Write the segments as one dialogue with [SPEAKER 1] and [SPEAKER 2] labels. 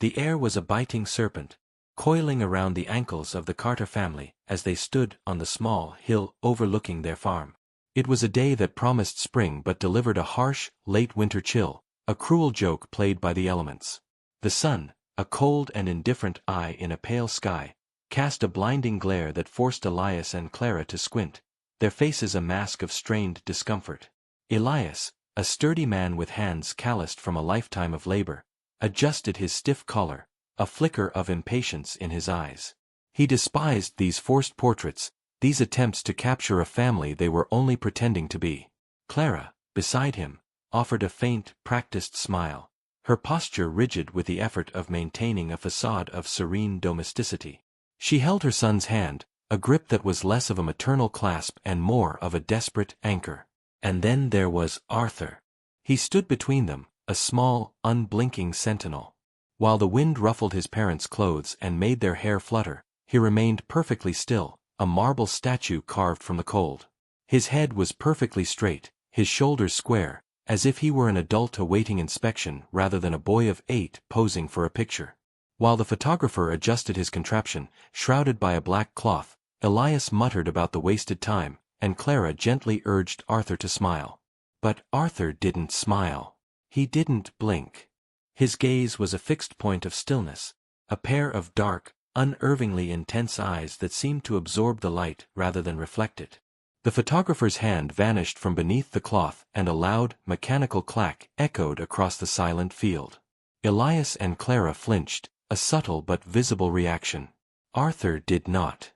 [SPEAKER 1] The air was a biting serpent, coiling around the ankles of the Carter family as they stood on the small hill overlooking their farm. It was a day that promised spring but delivered a harsh, late winter chill, a cruel joke played by the elements. The sun, a cold and indifferent eye in a pale sky, cast a blinding glare that forced Elias and Clara to squint, their faces a mask of strained discomfort. Elias, a sturdy man with hands calloused from a lifetime of labor, adjusted his stiff collar, a flicker of impatience in his eyes. He despised these forced portraits, these attempts to capture a family they were only pretending to be. Clara, beside him, offered a faint, practiced smile, her posture rigid with the effort of maintaining a facade of serene domesticity. She held her son's hand, a grip that was less of a maternal clasp and more of a desperate anchor. And then there was Arthur. He stood between them, a small, unblinking sentinel. While the wind ruffled his parents' clothes and made their hair flutter, he remained perfectly still, a marble statue carved from the cold. His head was perfectly straight, his shoulders square, as if he were an adult awaiting inspection rather than a boy of 8 posing for a picture. While the photographer adjusted his contraption, shrouded by a black cloth, Elias muttered about the wasted time, and Clara gently urged Arthur to smile. But Arthur didn't smile. He didn't blink. His gaze was a fixed point of stillness, a pair of dark, unnervingly intense eyes that seemed to absorb the light rather than reflect it. The photographer's hand vanished from beneath the cloth and a loud, mechanical clack echoed across the silent field. Elias and Clara flinched, a subtle but visible reaction. Arthur did not.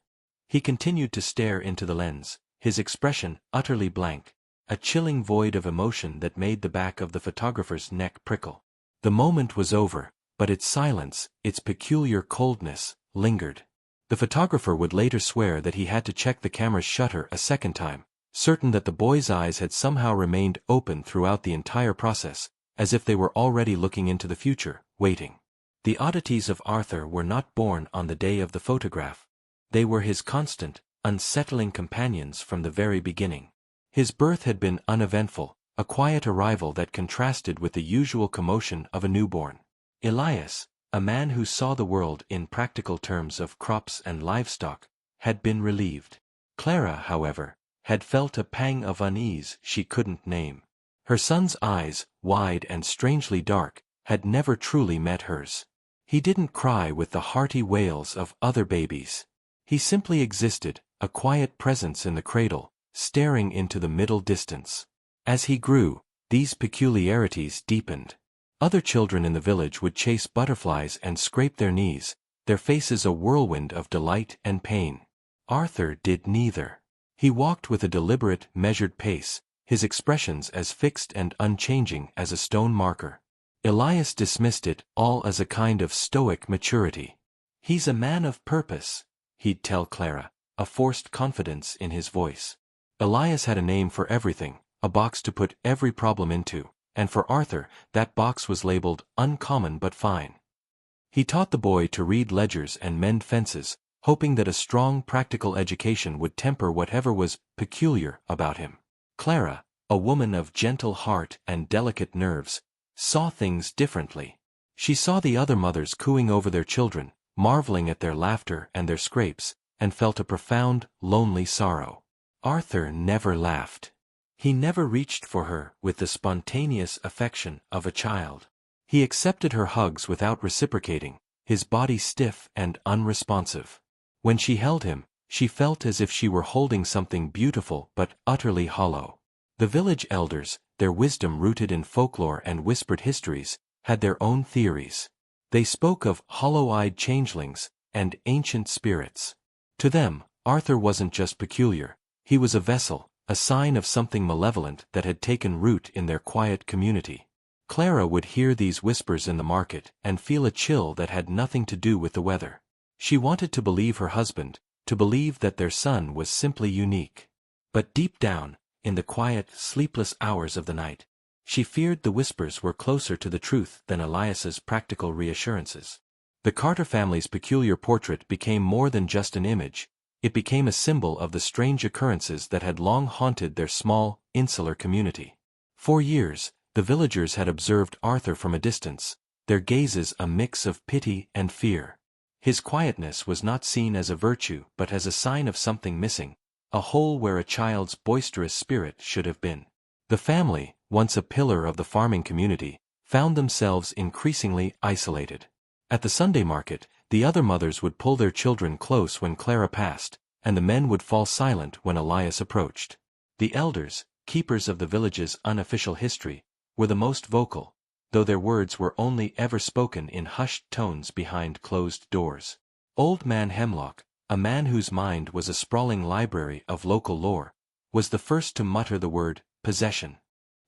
[SPEAKER 1] He continued to stare into the lens, his expression utterly blank, a chilling void of emotion that made the back of the photographer's neck prickle. The moment was over, but its silence, its peculiar coldness, lingered. The photographer would later swear that he had to check the camera's shutter a second time, certain that the boy's eyes had somehow remained open throughout the entire process, as if they were already looking into the future, waiting. The oddities of Arthur were not born on the day of the photograph. They were his constant, unsettling companions from the very beginning. His birth had been uneventful, a quiet arrival that contrasted with the usual commotion of a newborn. Elias, a man who saw the world in practical terms of crops and livestock, had been relieved. Clara, however, had felt a pang of unease she couldn't name. Her son's eyes, wide and strangely dark, had never truly met hers. He didn't cry with the hearty wails of other babies. He simply existed, a quiet presence in the cradle, staring into the middle distance. As he grew, these peculiarities deepened. Other children in the village would chase butterflies and scrape their knees, their faces a whirlwind of delight and pain. Arthur did neither. He walked with a deliberate, measured pace, his expressions as fixed and unchanging as a stone marker. Elias dismissed it all as a kind of stoic maturity. "He's a man of purpose," he'd tell Clara, a forced confidence in his voice. Elias had a name for everything, a box to put every problem into, and for Arthur, that box was labeled uncommon but fine. He taught the boy to read ledgers and mend fences, hoping that a strong practical education would temper whatever was peculiar about him. Clara, a woman of gentle heart and delicate nerves, saw things differently. She saw the other mothers cooing over their children, marveling at their laughter and their scrapes, and felt a profound, lonely sorrow. Arthur never laughed. He never reached for her with the spontaneous affection of a child. He accepted her hugs without reciprocating, his body stiff and unresponsive. When she held him, she felt as if she were holding something beautiful but utterly hollow. The village elders, their wisdom rooted in folklore and whispered histories, had their own theories. They spoke of hollow-eyed changelings and ancient spirits. To them, Arthur wasn't just peculiar, he was a vessel, a sign of something malevolent that had taken root in their quiet community. Clara would hear these whispers in the market and feel a chill that had nothing to do with the weather. She wanted to believe her husband, to believe that their son was simply unique. But deep down, in the quiet, sleepless hours of the night, she feared the whispers were closer to the truth than Elias's practical reassurances. The Carter family's peculiar portrait became more than just an image. It became a symbol of the strange occurrences that had long haunted their small, insular community. For years, the villagers had observed Arthur from a distance, their gazes a mix of pity and fear. His quietness was not seen as a virtue but as a sign of something missing, a hole where a child's boisterous spirit should have been. The family, once a pillar of the farming community, found themselves increasingly isolated. At the Sunday market, the other mothers would pull their children close when Clara passed, and the men would fall silent when Elias approached. The elders, keepers of the village's unofficial history, were the most vocal, though their words were only ever spoken in hushed tones behind closed doors. Old Man Hemlock, a man whose mind was a sprawling library of local lore, was the first to mutter the word possession.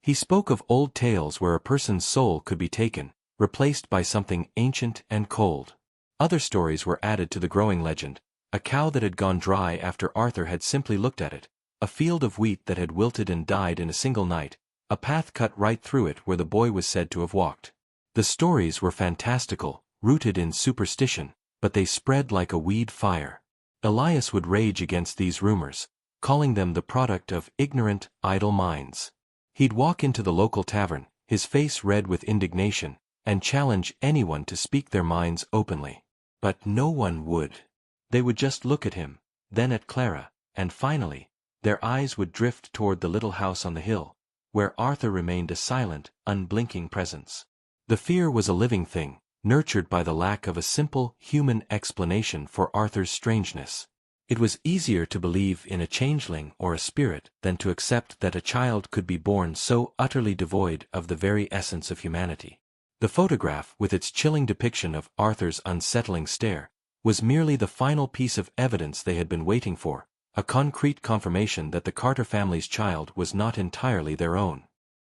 [SPEAKER 1] He spoke of old tales where a person's soul could be taken, replaced by something ancient and cold. Other stories were added to the growing legend: a cow that had gone dry after Arthur had simply looked at it, a field of wheat that had wilted and died in a single night, a path cut right through it where the boy was said to have walked. The stories were fantastical, rooted in superstition, but they spread like a weed fire. Elias would rage against these rumors, calling them the product of ignorant, idle minds. He'd walk into the local tavern, his face red with indignation, and challenge anyone to speak their minds openly. But no one would. They would just look at him, then at Clara, and finally, their eyes would drift toward the little house on the hill, where Arthur remained a silent, unblinking presence. The fear was a living thing, nurtured by the lack of a simple, human explanation for Arthur's strangeness. It was easier to believe in a changeling or a spirit than to accept that a child could be born so utterly devoid of the very essence of humanity. The photograph, with its chilling depiction of Arthur's unsettling stare, was merely the final piece of evidence they had been waiting for, a concrete confirmation that the Carter family's child was not entirely their own.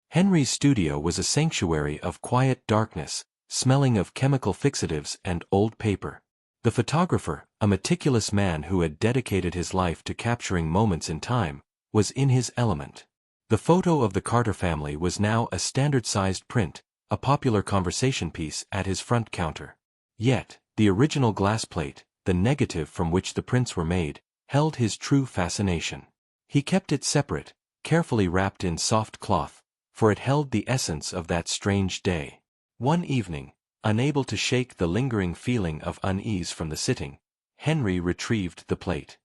[SPEAKER 1] Henry's studio was a sanctuary of quiet darkness, smelling of chemical fixatives and old paper. The photographer, a meticulous man who had dedicated his life to capturing moments in time, was in his element. The photo of the Carter family was now a standard-sized print, a popular conversation piece at his front counter. Yet, the original glass plate, the negative from which the prints were made, held his true fascination. He kept it separate, carefully wrapped in soft cloth, for it held the essence of that strange day. One evening, unable to shake the lingering feeling of unease from the sitting, Henry retrieved the plate.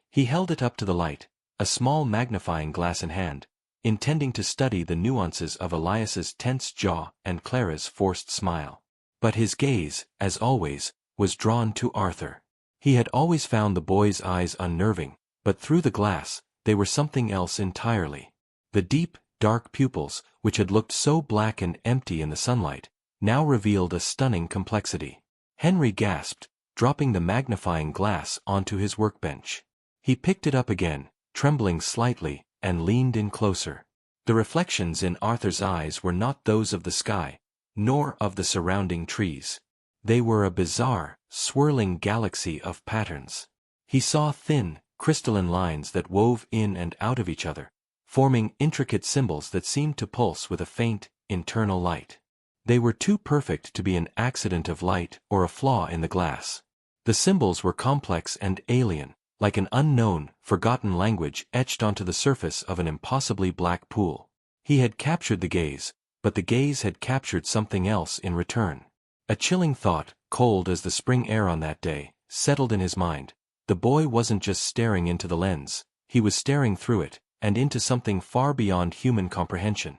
[SPEAKER 1] He held it up to the light, a small magnifying glass in hand, intending to study the nuances of Elias's tense jaw and Clara's forced smile. But his gaze, as always, was drawn to Arthur. He had always found the boy's eyes unnerving, but through the glass, they were something else entirely. The deep, dark pupils, which had looked so black and empty in the sunlight, now revealed a stunning complexity. Henry gasped, dropping the magnifying glass onto his workbench. He picked it up again, trembling slightly, and leaned in closer. The reflections in Arthur's eyes were not those of the sky, nor of the surrounding trees. They were a bizarre, swirling galaxy of patterns. He saw thin, crystalline lines that wove in and out of each other, forming intricate symbols that seemed to pulse with a faint, internal light. They were too perfect to be an accident of light or a flaw in the glass. The symbols were complex and alien, like an unknown, forgotten language etched onto the surface of an impossibly black pool. He had captured the gaze, but the gaze had captured something else in return. A chilling thought, cold as the spring air on that day, settled in his mind. The boy wasn't just staring into the lens, he was staring through it, and into something far beyond human comprehension.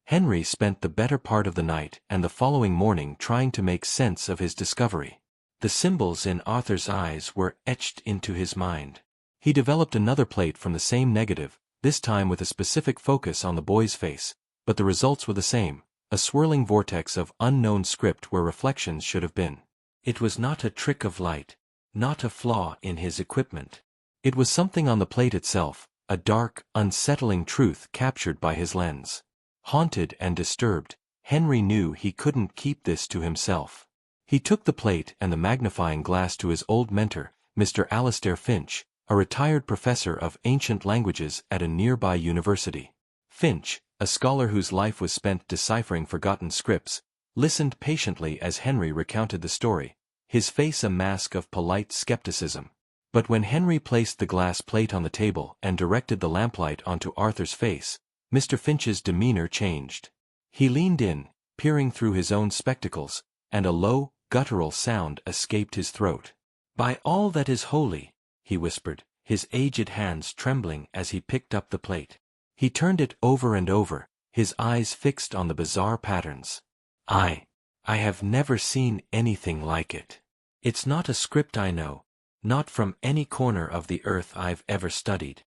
[SPEAKER 1] Henry spent the better part of the night and the following morning trying to make sense of his discovery. The symbols in Arthur's eyes were etched into his mind. He developed another plate from the same negative, this time with a specific focus on the boy's face, but the results were the same, a swirling vortex of unknown script where reflections should have been. It was not a trick of light, not a flaw in his equipment. It was something on the plate itself, a dark, unsettling truth captured by his lens. Haunted and disturbed, Henry knew he couldn't keep this to himself. He took the plate and the magnifying glass to his old mentor, Mr. Alastair Finch, a retired professor of ancient languages at a nearby university. Finch, a scholar whose life was spent deciphering forgotten scripts, listened patiently as Henry recounted the story, his face a mask of polite skepticism. But when Henry placed the glass plate on the table and directed the lamplight onto Arthur's face, Mr. Finch's demeanor changed. He leaned in, peering through his own spectacles, and a low, guttural sound escaped his throat. "By all that is holy," he whispered, his aged hands trembling as he picked up the plate. He turned it over and over, his eyes fixed on the bizarre patterns. I have never seen anything like it. It's not a script I know, not from any corner of the earth I've ever studied."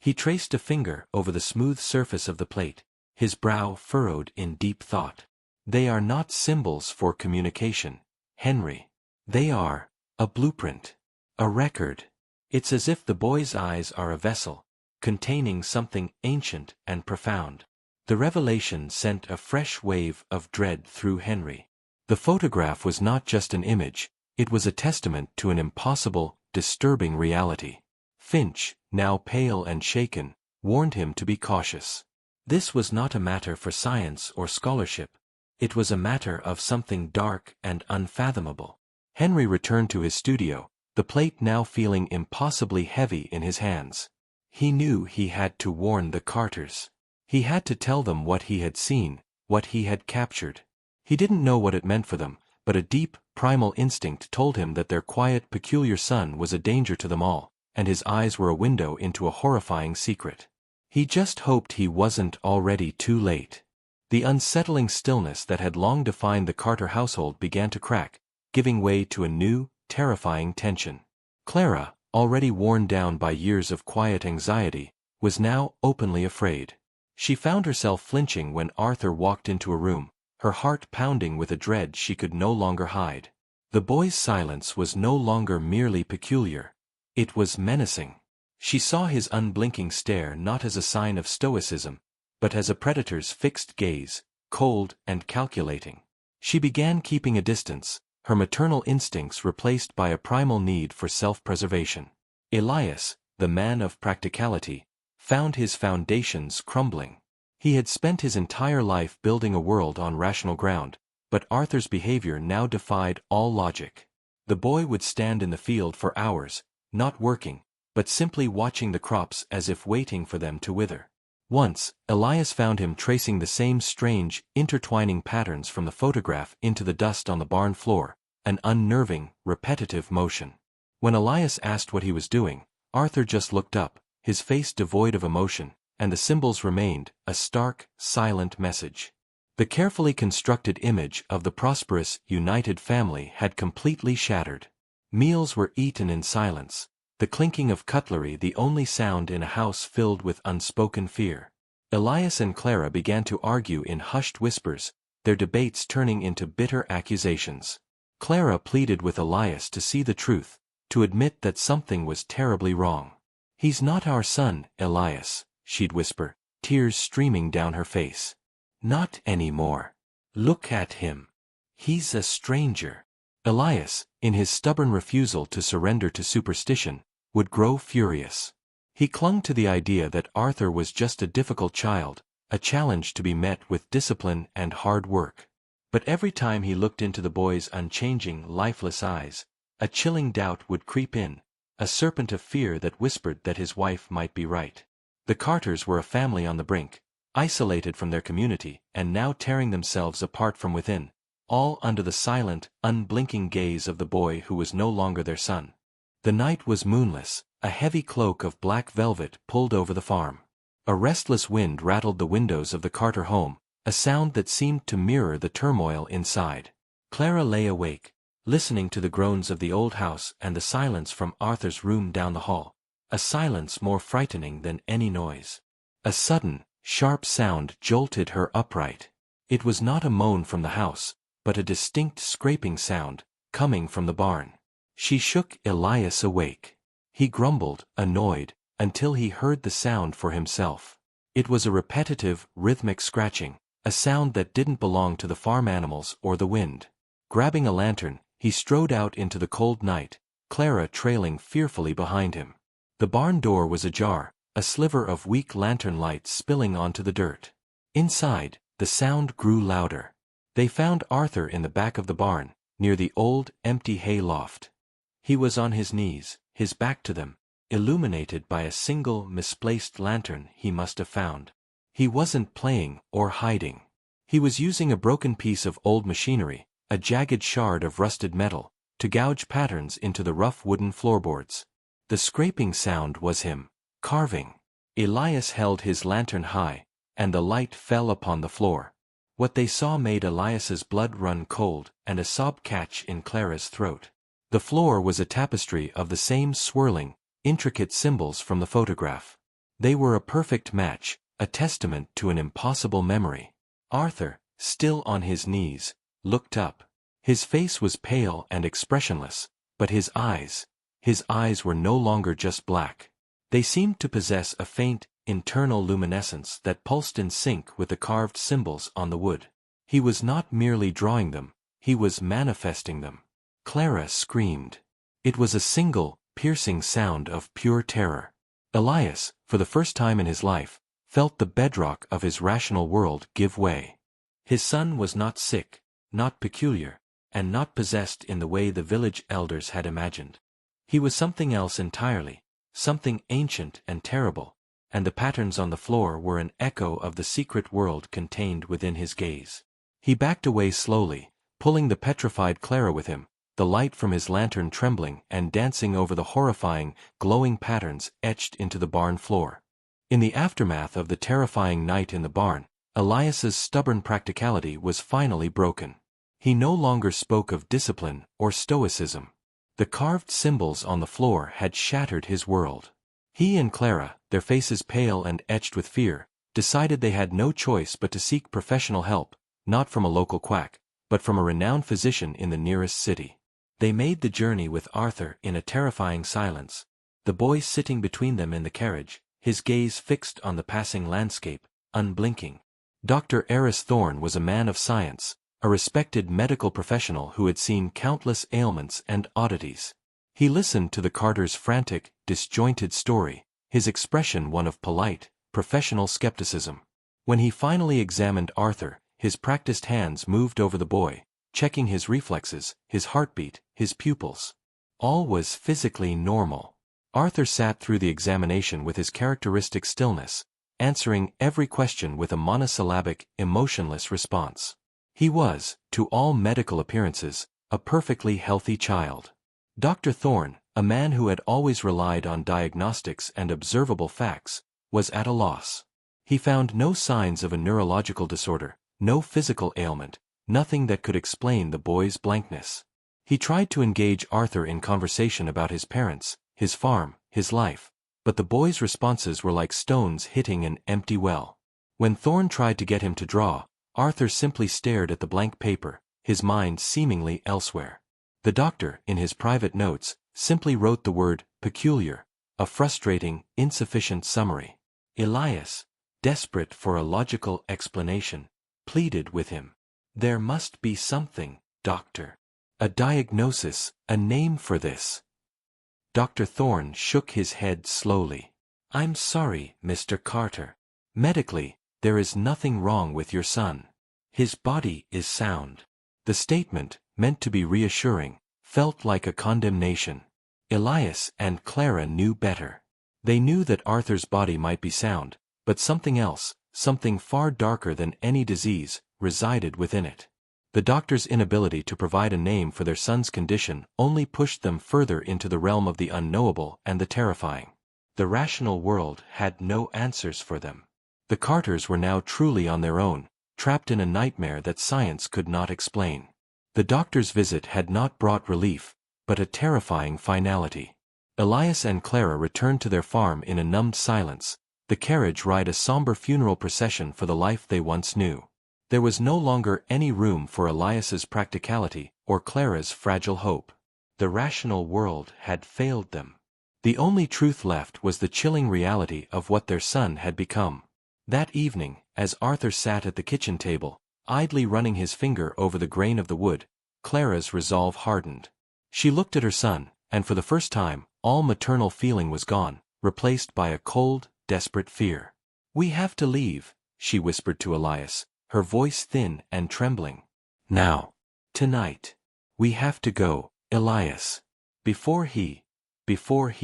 [SPEAKER 1] He traced a finger over the smooth surface of the plate, his brow furrowed in deep thought. "They are not symbols for communication, Henry. They are a blueprint, a record. It's as if the boy's eyes are a vessel, containing something ancient and profound." The revelation sent a fresh wave of dread through Henry. The photograph was not just an image, it was a testament to an impossible, disturbing reality. Finch, now pale and shaken, warned him to be cautious. This was not a matter for science or scholarship. It was a matter of something dark and unfathomable. Henry returned to his studio, the plate now feeling impossibly heavy in his hands. He knew he had to warn the Carters. He had to tell them what he had seen, what he had captured. He didn't know what it meant for them, but a deep, primal instinct told him that their quiet, peculiar son was a danger to them all, and his eyes were a window into a horrifying secret. He just hoped he wasn't already too late. The unsettling stillness that had long defined the Carter household began to crack, giving way to a new, terrifying tension. Clara, already worn down by years of quiet anxiety, was now openly afraid. She found herself flinching when Arthur walked into a room, her heart pounding with a dread she could no longer hide. The boy's silence was no longer merely peculiar. It was menacing. She saw his unblinking stare not as a sign of stoicism, but as a predator's fixed gaze, cold and calculating. She began keeping a distance, her maternal instincts replaced by a primal need for self-preservation. Elias, the man of practicality, found his foundations crumbling. He had spent his entire life building a world on rational ground, but Arthur's behavior now defied all logic. The boy would stand in the field for hours, not working, but simply watching the crops as if waiting for them to wither. Once, Elias found him tracing the same strange, intertwining patterns from the photograph into the dust on the barn floor, an unnerving, repetitive motion. When Elias asked what he was doing, Arthur just looked up, his face devoid of emotion, and the symbols remained, a stark, silent message. The carefully constructed image of the prosperous, united family had completely shattered. Meals were eaten in silence, the clinking of cutlery the only sound in a house filled with unspoken fear. Elias and Clara began to argue in hushed whispers, their debates turning into bitter accusations. Clara pleaded with Elias to see the truth, to admit that something was terribly wrong. "He's not our son, Elias," she'd whisper, tears streaming down her face. "Not anymore. Look at him. He's a stranger." Elias, in his stubborn refusal to surrender to superstition, would grow furious. He clung to the idea that Arthur was just a difficult child, a challenge to be met with discipline and hard work. But every time he looked into the boy's unchanging, lifeless eyes, a chilling doubt would creep in, a serpent of fear that whispered that his wife might be right. The Carters were a family on the brink, isolated from their community, and now tearing themselves apart from within, all under the silent, unblinking gaze of the boy who was no longer their son. The night was moonless, a heavy cloak of black velvet pulled over the farm. A restless wind rattled the windows of the Carter home, a sound that seemed to mirror the turmoil inside. Clara lay awake, listening to the groans of the old house and the silence from Arthur's room down the hall, a silence more frightening than any noise. A sudden, sharp sound jolted her upright. It was not a moan from the house, but a distinct scraping sound, coming from the barn. She shook Elias awake. He grumbled, annoyed, until he heard the sound for himself. It was a repetitive, rhythmic scratching, a sound that didn't belong to the farm animals or the wind. Grabbing a lantern, he strode out into the cold night, Clara trailing fearfully behind him. The barn door was ajar, a sliver of weak lantern light spilling onto the dirt. Inside, the sound grew louder. They found Arthur in the back of the barn, near the old, empty hay loft. He was on his knees, his back to them, illuminated by a single misplaced lantern he must have found. He wasn't playing or hiding. He was using a broken piece of old machinery, a jagged shard of rusted metal, to gouge patterns into the rough wooden floorboards. The scraping sound was him carving. Elias held his lantern high, and the light fell upon the floor. What they saw made Elias's blood run cold and a sob catch in Clara's throat. The floor was a tapestry of the same swirling, intricate symbols from the photograph. They were a perfect match, a testament to an impossible memory. Arthur, still on his knees, looked up. His face was pale and expressionless, but his eyes were no longer just black. They seemed to possess a faint, internal luminescence that pulsed in sync with the carved symbols on the wood. He was not merely drawing them, he was manifesting them. Clara screamed. It was a single, piercing sound of pure terror. Elias, for the first time in his life, felt the bedrock of his rational world give way. His son was not sick, not peculiar, and not possessed in the way the village elders had imagined. He was something else entirely, something ancient and terrible, and the patterns on the floor were an echo of the secret world contained within his gaze. He backed away slowly, pulling the petrified Clara with him, the light from his lantern trembling and dancing over the horrifying, glowing patterns etched into the barn floor. In the aftermath of the terrifying night in the barn, Elias's stubborn practicality was finally broken. He no longer spoke of discipline or stoicism. The carved symbols on the floor had shattered his world. He and Clara, their faces pale and etched with fear, decided they had no choice but to seek professional help, not from a local quack, but from a renowned physician in the nearest city. They made the journey with Arthur in a terrifying silence, the boy sitting between them in the carriage, his gaze fixed on the passing landscape, unblinking. Dr. Eris Thorne was a man of science, a respected medical professional who had seen countless ailments and oddities. He listened to the Carters' frantic, disjointed story, his expression one of polite, professional skepticism. When he finally examined Arthur, his practiced hands moved over the boy, checking his reflexes, his heartbeat, his pupils. All was physically normal. Arthur sat through the examination with his characteristic stillness, answering every question with a monosyllabic, emotionless response. He was, to all medical appearances, a perfectly healthy child. Dr. Thorne, a man who had always relied on diagnostics and observable facts, was at a loss. He found no signs of a neurological disorder, no physical ailment, nothing that could explain the boy's blankness. He tried to engage Arthur in conversation about his parents, his farm, his life, but the boy's responses were like stones hitting an empty well. When Thorne tried to get him to draw, Arthur simply stared at the blank paper, his mind seemingly elsewhere. The doctor, in his private notes, simply wrote the word peculiar, a frustrating, insufficient summary. Elias, desperate for a logical explanation, pleaded with him. There must be something, doctor. A diagnosis, a name for this. Dr. Thorne shook his head slowly. I'm sorry, Mr. Carter. Medically, there is nothing wrong with your son. His body is sound. The statement, meant to be reassuring, felt like a condemnation. Elias and Clara knew better. They knew that Arthur's body might be sound, but something else, something far darker than any disease, resided within it. The doctor's inability to provide a name for their son's condition only pushed them further into the realm of the unknowable and the terrifying. The rational world had no answers for them. The Carters were now truly on their own, trapped in a nightmare that science could not explain. The doctor's visit had not brought relief, but a terrifying finality. Elias and Clara returned to their farm in a numbed silence, the carriage ride a somber funeral procession for the life they once knew. There was no longer any room for Elias's practicality or Clara's fragile hope. The rational world had failed them. The only truth left was the chilling reality of what their son had become. That evening, as Arthur sat at the kitchen table, idly running his finger over the grain of the wood, Clara's resolve hardened. She looked at her son, and for the first time, all maternal feeling was gone, replaced by a cold, desperate fear. We have to leave, she whispered to Elias, her voice thin and trembling. Now. Tonight. We have to go, Elias. Before he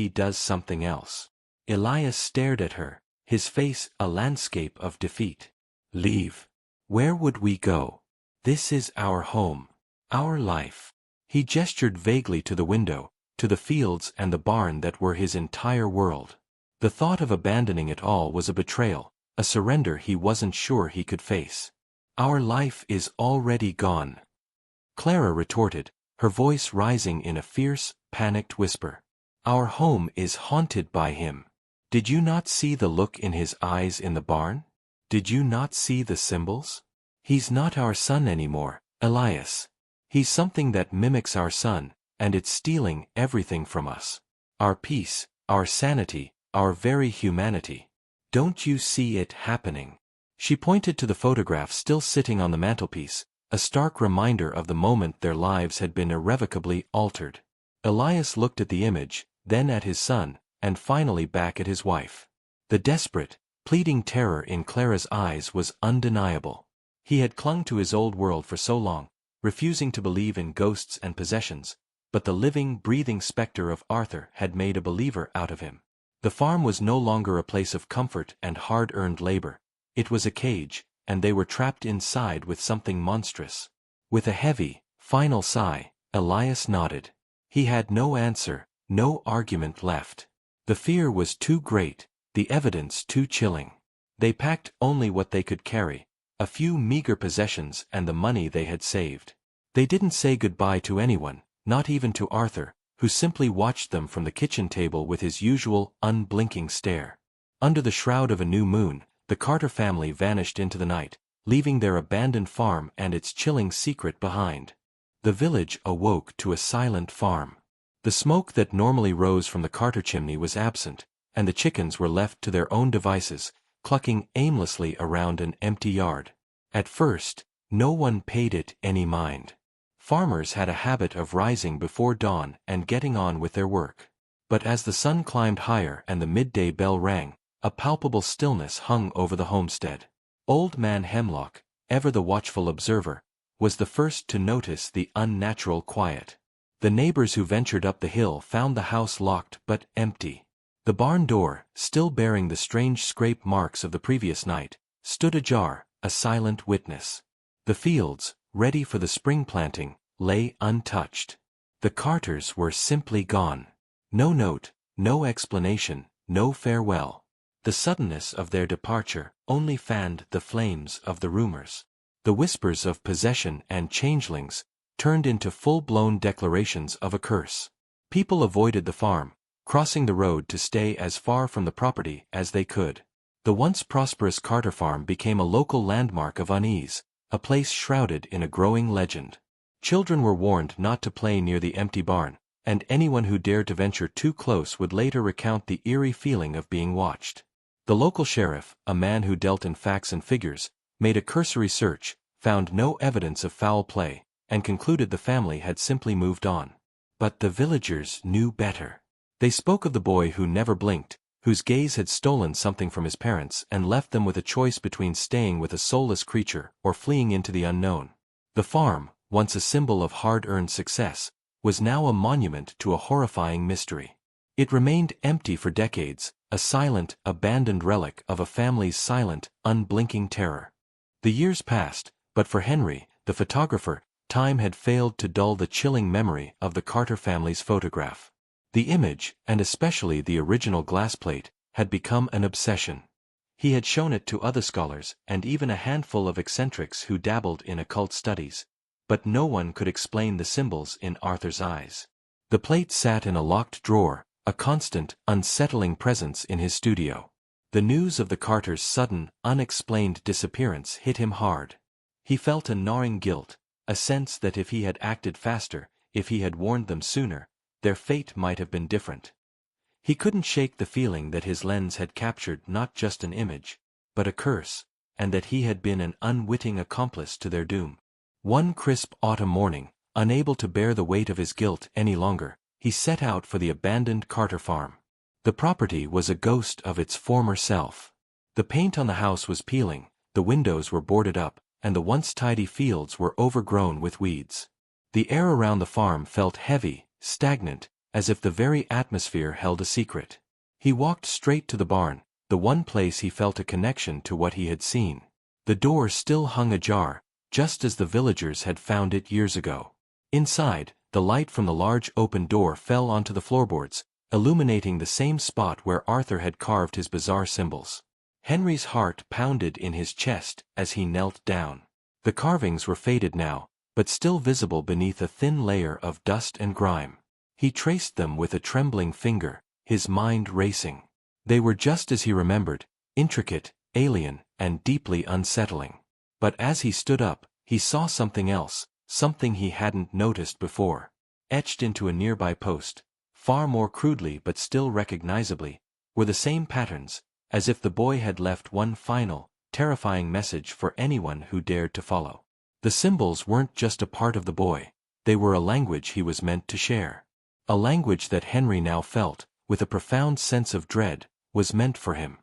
[SPEAKER 1] does something else. Elias stared at her, his face a landscape of defeat. Leave. Where would we go? This is our home. Our life. He gestured vaguely to the window, to the fields and the barn that were his entire world. The thought of abandoning it all was a betrayal, a surrender he wasn't sure he could face. Our life is already gone, Clara retorted, her voice rising in a fierce, panicked whisper. Our home is haunted by him. Did you not see the look in his eyes in the barn? Did you not see the symbols? He's not our son anymore, Elias. He's something that mimics our son, and it's stealing everything from us. Our peace, our sanity, our very humanity. Don't you see it happening? She pointed to the photograph still sitting on the mantelpiece, a stark reminder of the moment their lives had been irrevocably altered. Elias looked at the image, then at his son, and finally back at his wife. The desperate, pleading terror in Clara's eyes was undeniable. He had clung to his old world for so long, refusing to believe in ghosts and possessions, but the living, breathing specter of Arthur had made a believer out of him. The farm was no longer a place of comfort and hard-earned labor. It was a cage, and they were trapped inside with something monstrous. With a heavy, final sigh, Elias nodded. He had no answer, no argument left. The fear was too great, the evidence too chilling. They packed only what they could carry, a few meager possessions and the money they had saved. They didn't say goodbye to anyone, not even to Arthur, who simply watched them from the kitchen table with his usual, unblinking stare. Under the shroud of a new moon, the Carter family vanished into the night, leaving their abandoned farm and its chilling secret behind. The village awoke to a silent farm. The smoke that normally rose from the Carter chimney was absent, and the chickens were left to their own devices, clucking aimlessly around an empty yard. At first, no one paid it any mind. Farmers had a habit of rising before dawn and getting on with their work. But as the sun climbed higher and the midday bell rang, a palpable stillness hung over the homestead. Old Man Hemlock, ever the watchful observer, was the first to notice the unnatural quiet. The neighbors who ventured up the hill found the house locked but empty. The barn door, still bearing the strange scrape marks of the previous night, stood ajar, a silent witness. The fields, ready for the spring planting, lay untouched. The Carters were simply gone. No note, no explanation, no farewell. The suddenness of their departure only fanned the flames of the rumors. The whispers of possession and changelings turned into full-blown declarations of a curse. People avoided the farm, crossing the road to stay as far from the property as they could. The once prosperous Carter farm became a local landmark of unease, a place shrouded in a growing legend. Children were warned not to play near the empty barn, and anyone who dared to venture too close would later recount the eerie feeling of being watched. The local sheriff, a man who dealt in facts and figures, made a cursory search, found no evidence of foul play, and concluded the family had simply moved on. But the villagers knew better. They spoke of the boy who never blinked, whose gaze had stolen something from his parents and left them with a choice between staying with a soulless creature or fleeing into the unknown. The farm, once a symbol of hard-earned success, was now a monument to a horrifying mystery. It remained empty for decades, a silent, abandoned relic of a family's silent, unblinking terror. The years passed, but for Henry, the photographer, time had failed to dull the chilling memory of the Carter family's photograph. The image, and especially the original glass plate, had become an obsession. He had shown it to other scholars and even a handful of eccentrics who dabbled in occult studies, but no one could explain the symbols in Arthur's eyes. The plate sat in a locked drawer, a constant, unsettling presence in his studio. The news of the Carters' sudden, unexplained disappearance hit him hard. He felt a gnawing guilt, a sense that if he had acted faster, if he had warned them sooner, their fate might have been different. He couldn't shake the feeling that his lens had captured not just an image, but a curse, and that he had been an unwitting accomplice to their doom. One crisp autumn morning, unable to bear the weight of his guilt any longer, he set out for the abandoned Carter farm. The property was a ghost of its former self. The paint on the house was peeling, the windows were boarded up, and the once tidy fields were overgrown with weeds. The air around the farm felt heavy, stagnant, as if the very atmosphere held a secret. He walked straight to the barn, the one place he felt a connection to what he had seen. The door still hung ajar, just as the villagers had found it years ago. Inside, the light from the large open door fell onto the floorboards, illuminating the same spot where Arthur had carved his bizarre symbols. Henry's heart pounded in his chest as he knelt down. The carvings were faded now, but still visible beneath a thin layer of dust and grime. He traced them with a trembling finger, his mind racing. They were just as he remembered, intricate, alien, and deeply unsettling. But as he stood up, he saw something else, something he hadn't noticed before. Etched into a nearby post, far more crudely but still recognizably, were the same patterns, as if the boy had left one final, terrifying message for anyone who dared to follow. The symbols weren't just a part of the boy, they were a language he was meant to share. A language that Henry now felt, with a profound sense of dread, was meant for him.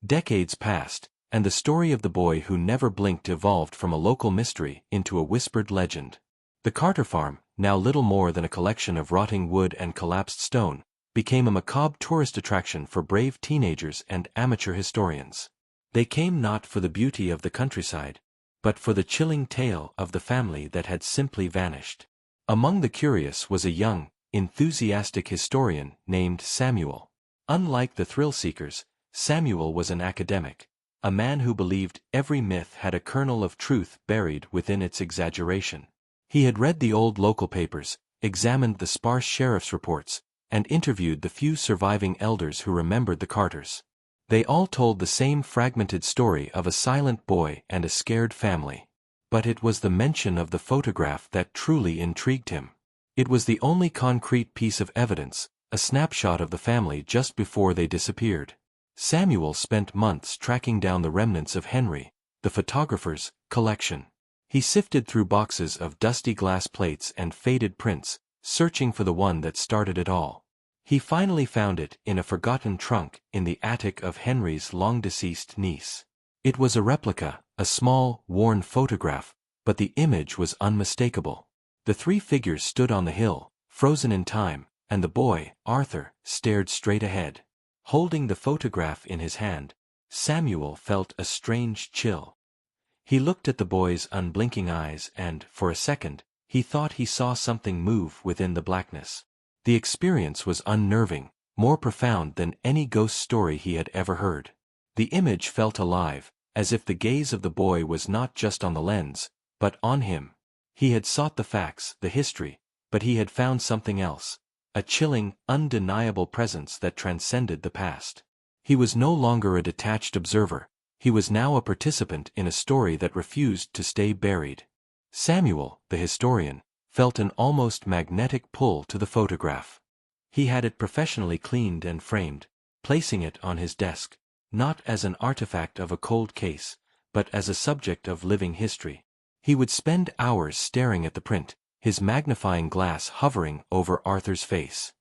[SPEAKER 1] Decades passed, and the story of the boy who never blinked evolved from a local mystery into a whispered legend. The Carter farm, now little more than a collection of rotting wood and collapsed stone, became a macabre tourist attraction for brave teenagers and amateur historians. They came not for the beauty of the countryside, but for the chilling tale of the family that had simply vanished. Among the curious was a young, enthusiastic historian named Samuel. Unlike the thrill-seekers, Samuel was an academic, a man who believed every myth had a kernel of truth buried within its exaggeration. He had read the old local papers, examined the sparse sheriff's reports, and interviewed the few surviving elders who remembered the Carters. They all told the same fragmented story of a silent boy and a scared family. But it was the mention of the photograph that truly intrigued him. It was the only concrete piece of evidence, a snapshot of the family just before they disappeared. Samuel spent months tracking down the remnants of Henry, the photographer's, collection. He sifted through boxes of dusty glass plates and faded prints, searching for the one that started it all. He finally found it in a forgotten trunk in the attic of Henry's long-deceased niece. It was a replica, a small, worn photograph, but the image was unmistakable. The three figures stood on the hill, frozen in time, and the boy, Arthur, stared straight ahead. Holding the photograph in his hand, Samuel felt a strange chill. He looked at the boy's unblinking eyes and, for a second, he thought he saw something move within the blackness. The experience was unnerving, more profound than any ghost story he had ever heard. The image felt alive, as if the gaze of the boy was not just on the lens, but on him. He had sought the facts, the history, but he had found something else, a chilling, undeniable presence that transcended the past. He was no longer a detached observer, he was now a participant in a story that refused to stay buried. Samuel, the historian, felt an almost magnetic pull to the photograph. He had it professionally cleaned and framed, placing it on his desk, not as an artifact of a cold case, but as a subject of living history. He would spend hours staring at the print, his magnifying glass hovering over Arthur's face.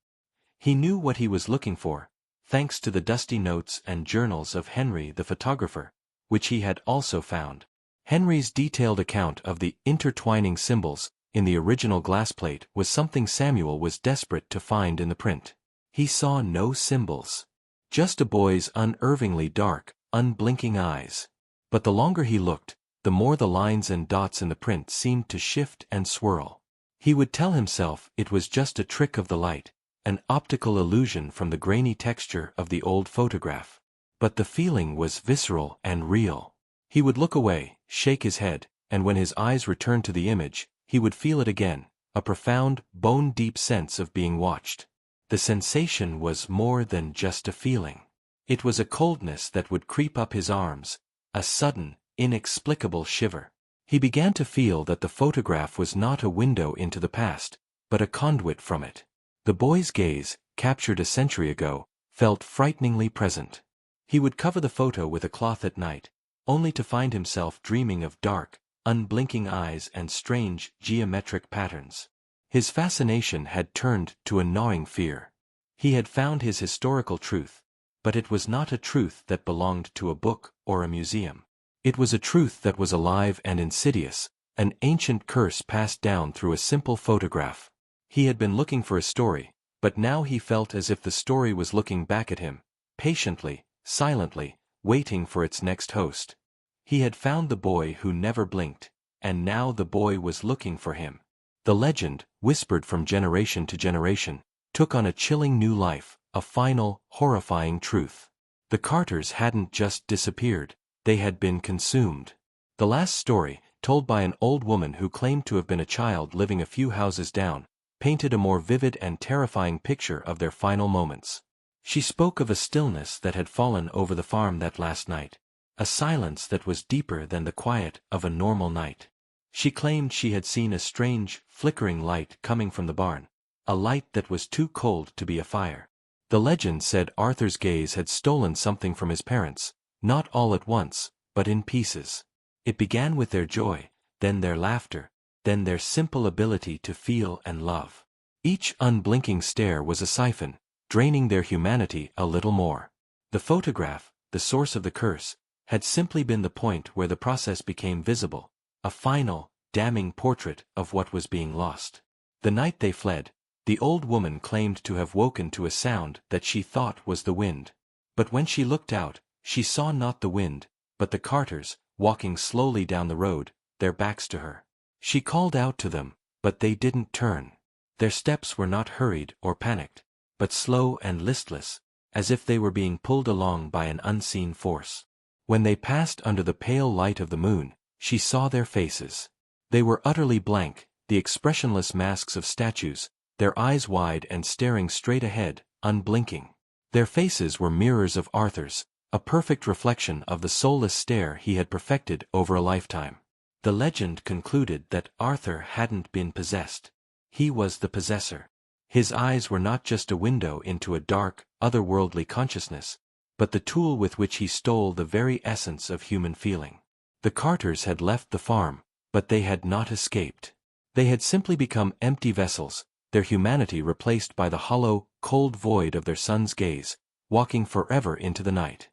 [SPEAKER 1] He knew what he was looking for, thanks to the dusty notes and journals of Henry the photographer, which he had also found. Henry's detailed account of the intertwining symbols in the original glass plate was something Samuel was desperate to find in the print. He saw no symbols, just a boy's unnervingly dark, unblinking eyes. But the longer he looked, the more the lines and dots in the print seemed to shift and swirl. He would tell himself it was just a trick of the light, an optical illusion from the grainy texture of the old photograph. But the feeling was visceral and real. He would look away, shake his head, and when his eyes returned to the image, he would feel it again, a profound, bone-deep sense of being watched. The sensation was more than just a feeling. It was a coldness that would creep up his arms, a sudden, inexplicable shiver. He began to feel that the photograph was not a window into the past, but a conduit from it. The boy's gaze, captured a century ago, felt frighteningly present. He would cover the photo with a cloth at night, only to find himself dreaming of dark, unblinking eyes and strange, geometric patterns. His fascination had turned to a gnawing fear. He had found his historical truth, but it was not a truth that belonged to a book or a museum. It was a truth that was alive and insidious, an ancient curse passed down through a simple photograph. He had been looking for a story, but now he felt as if the story was looking back at him, patiently, silently, waiting for its next host. He had found the boy who never blinked, and now the boy was looking for him. The legend, whispered from generation to generation, took on a chilling new life, a final, horrifying truth. The Carters hadn't just disappeared, they had been consumed. The last story, told by an old woman who claimed to have been a child living a few houses down, painted a more vivid and terrifying picture of their final moments. She spoke of a stillness that had fallen over the farm that last night, a silence that was deeper than the quiet of a normal night. She claimed she had seen a strange, flickering light coming from the barn, a light that was too cold to be a fire. The legend said Arthur's gaze had stolen something from his parents, not all at once, but in pieces. It began with their joy, then their laughter, then their simple ability to feel and love. Each unblinking stare was a siphon, draining their humanity a little more. The photograph, the source of the curse, had simply been the point where the process became visible, a final, damning portrait of what was being lost. The night they fled, the old woman claimed to have woken to a sound that she thought was the wind. But when she looked out, she saw not the wind, but the Carters, walking slowly down the road, their backs to her. She called out to them, but they didn't turn. Their steps were not hurried or panicked, but slow and listless, as if they were being pulled along by an unseen force. When they passed under the pale light of the moon, she saw their faces. They were utterly blank, the expressionless masks of statues, their eyes wide and staring straight ahead, unblinking. Their faces were mirrors of Arthur's, a perfect reflection of the soulless stare he had perfected over a lifetime. The legend concluded that Arthur hadn't been possessed. He was the possessor. His eyes were not just a window into a dark, otherworldly consciousness, but the tool with which he stole the very essence of human feeling. The Carters had left the farm, but they had not escaped. They had simply become empty vessels, their humanity replaced by the hollow, cold void of their son's gaze, walking forever into the night.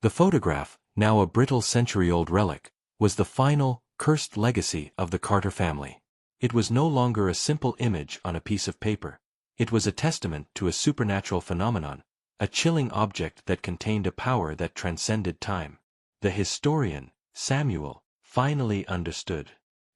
[SPEAKER 1] The photograph, now a brittle century-old relic, was the final, cursed legacy of the Carter family. It was no longer a simple image on a piece of paper. It was a testament to a supernatural phenomenon, a chilling object that contained a power that transcended time. The historian, Samuel, finally understood.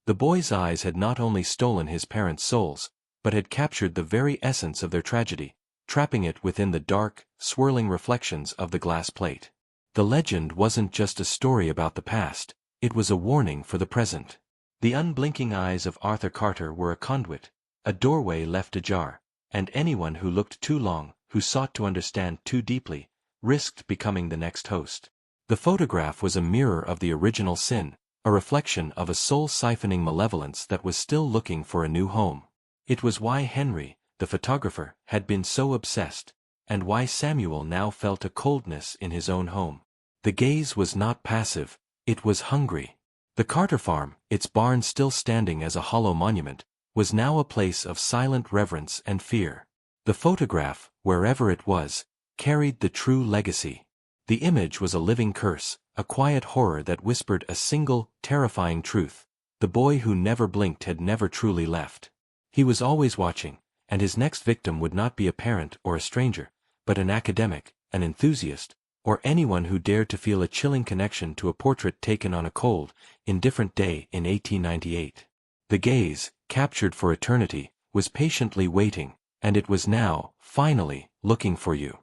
[SPEAKER 1] The boy's eyes had not only stolen his parents' souls, but had captured the very essence of their tragedy, trapping it within the dark, swirling reflections of the glass plate. The legend wasn't just a story about the past, it was a warning for the present. The unblinking eyes of Arthur Carter were a conduit, a doorway left ajar, and anyone who looked too long, who sought to understand too deeply, risked becoming the next host. The photograph was a mirror of the original sin, a reflection of a soul-siphoning malevolence that was still looking for a new home. It was why Henry, the photographer, had been so obsessed, and why Samuel now felt a coldness in his own home. The gaze was not passive, it was hungry. The Carter farm, its barn still standing as a hollow monument, was now a place of silent reverence and fear. The photograph, wherever it was, carried the true legacy. The image was a living curse, a quiet horror that whispered a single, terrifying truth. The boy who never blinked had never truly left. He was always watching, and his next victim would not be a parent or a stranger, but an academic, an enthusiast, or anyone who dared to feel a chilling connection to a portrait taken on a cold, indifferent day in 1898. The gaze, captured for eternity, was patiently waiting, and it was now, finally, looking for you.